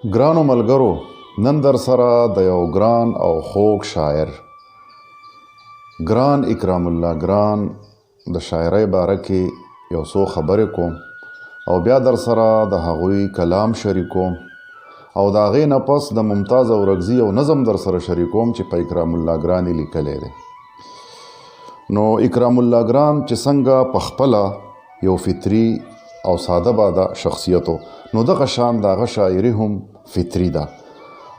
ګرانو ملګرو، نن در سره د یو ګران او خوږ شاعر ګران اکرام الله ګران د شاعرۍ باره کې یو څو خبرې کوم او بیا در سره د هغوی کلام شریکوم او د هغې نه پس د ممتاز اورکزي یو نظم در سره شریکوم چې په اکرام الله ګران یې لیکلی دی. نو اکرام الله ګران چې څنګه په خپله یو فطری او ساده باده شخصیتو، نو دغه شان د هغه شاعري هم فطری ده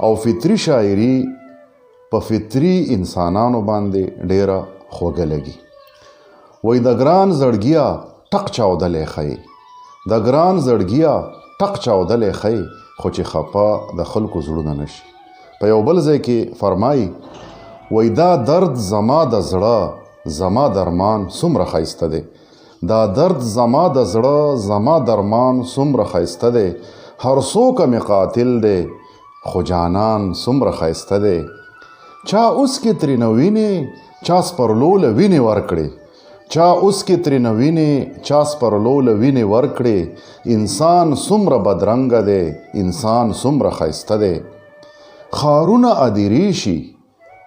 او فطری شاعري په فطری انسانانو باندې ډیره خوږه لګي. وای د ګران زړګیا ټق چاودلی ښیي، د ګران زړګیا ټق چاودلی ښیي، خو چې خفه د خلکو زړونه نشي. په یو بل ځای کې فرمایي وای دا درد زما د زړه زما درمان څومره ښایسته دی، دا درد زما د زړه زما درمان څومره ښایسته دی، هر څوکه مې قاتل دی خو جانان څومره ښایسته دی. چا اوس کې ترېنه وینې چا سپرلو له وینې ورکړې، چا اوس کې ترېنه وینې چا سپرلو له وینې ورکړې، انسان څومره بدرنګه دی انسان څومره ښایسته دی. ښارونه ادیرې شي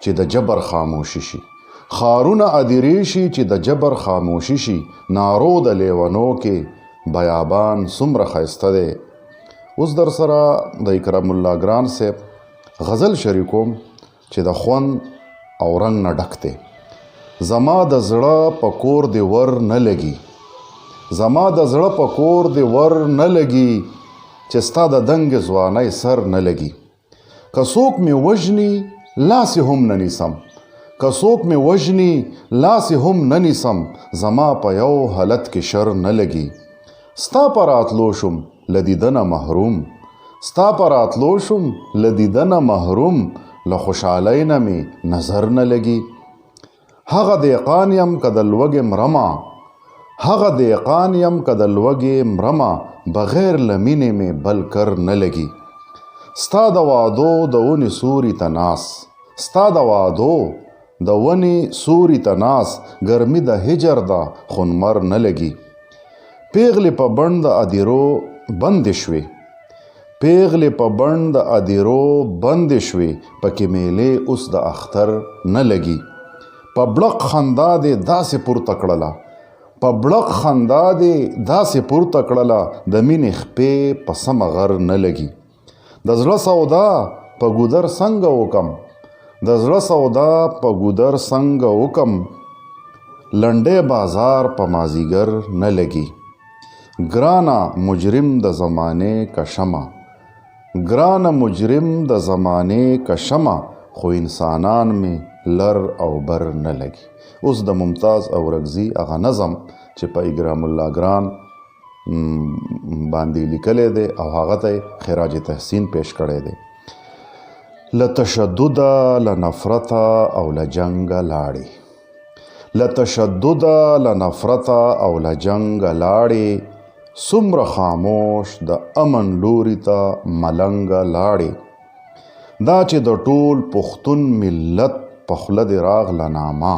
چې د جبر خاموشي شي، ښارونه ادیرې شي چې د جبر خاموشي شي، نارو د لیونو کې بیابان څومره ښایسته دی. اوس در سره د اکرام الله ګران صاحب غزل شریکوم چې د خوند او رنګ نه ډک دی. زما د زړه په کور دی ور نه لګي، زما د زړه په کور دی ور نه لګي، چې ستا د دنګ ځوانۍ سر نه لګي. که څوک مې وژني لاس هم نه نیسم، که څوک مې وژني لاس هم نه نیسم، زما په یو حالت کې شر نه لګي. ستا په راتلو شم له دیدنه محروم، ستا په راتلو شم له دیدنه محروم، له خوشحالۍ نه مې نظر نه لګي. هغه دهقان یم که د لوږې مرمه، هغه دهقان یم که د لوږې مرمه، بغیر له مینې مې بل کر نه لګي. ستا د وعدو د ونې سوري ته ناست، ستا د وعدو د ونې سوري ته ناست، ګرمي د هجر ده خو نمر نه لګي. پیغلې په بڼ د ادیرو بندې شوې، پیغلې په بڼ د ادیرو بندې شوې، پکې میلې اوس د اختر نه لګي. په بړق خندا دې داسې پورته کړله، په بړق خندا دې داسې پورته کړله، د مینې خپې په سمه غر نه لګي. د زړه سودا په ګودر څنګه وکم، د زړه سودا په ګودر څنګه وکم، لنډې بازار په مازیګر نه لګي. ګرانه مجرم د زمانې کشمه، ګرانه مجرم د زمانې کشمه، خو انسانان مې لر او بر نه لګي. اوس د ممتاز اورکزي هغه نظم چې په اکرام الله ګران باندې لیکلی دی او هغه ته خراج تحسین پیش کړی دی. له تشدده له نفرته او له جنګه لاړې، له تشدده له نفرته او له جنګه لاړې، څومره خاموش د امن لوري ته ملنګه لاړې. دا چې د ټول پښتون ملت په خوله دې راغله نامه،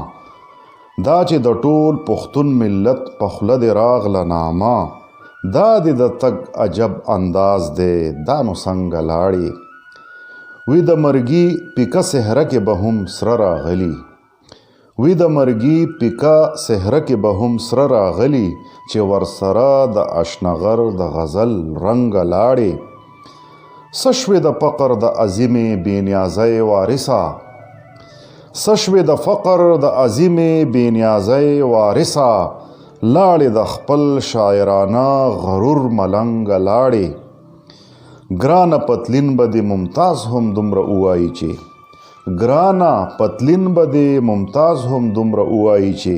دا چې د ټول پښتون ملت په خوله دې راغله نامه، دا دې د تګ عجب انداز دی دا نو څنګه لاړې. وی د مرګي پیکه صحره کې به هم سره راغلي، وی د مرګي پیکه صحره کې به هم سره راغلي، چې ورسره د اشنغر د غزل رنګه لاړې. څه شوې د فقر د عظیمې بېنیازۍ وارثه، څه شوې د فقر د عظیمې بېنیازۍ وارثه، لاړې د خپل شاعرانه غرور ملنګه لاړې. ګرانه پتلین به دې ممتاز هم دومره ووایي چې، ګرانه پتلین به دې ممتاز هم دومره ووایي چې،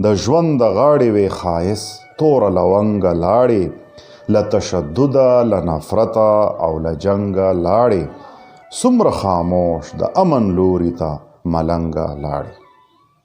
د ژوند د غاړې وې ښایست توره لونګه لاړې. له تشدده له نفرته او له جنګه لاړې، څومره خاموش د امن لوري ته ملنګه لاړې.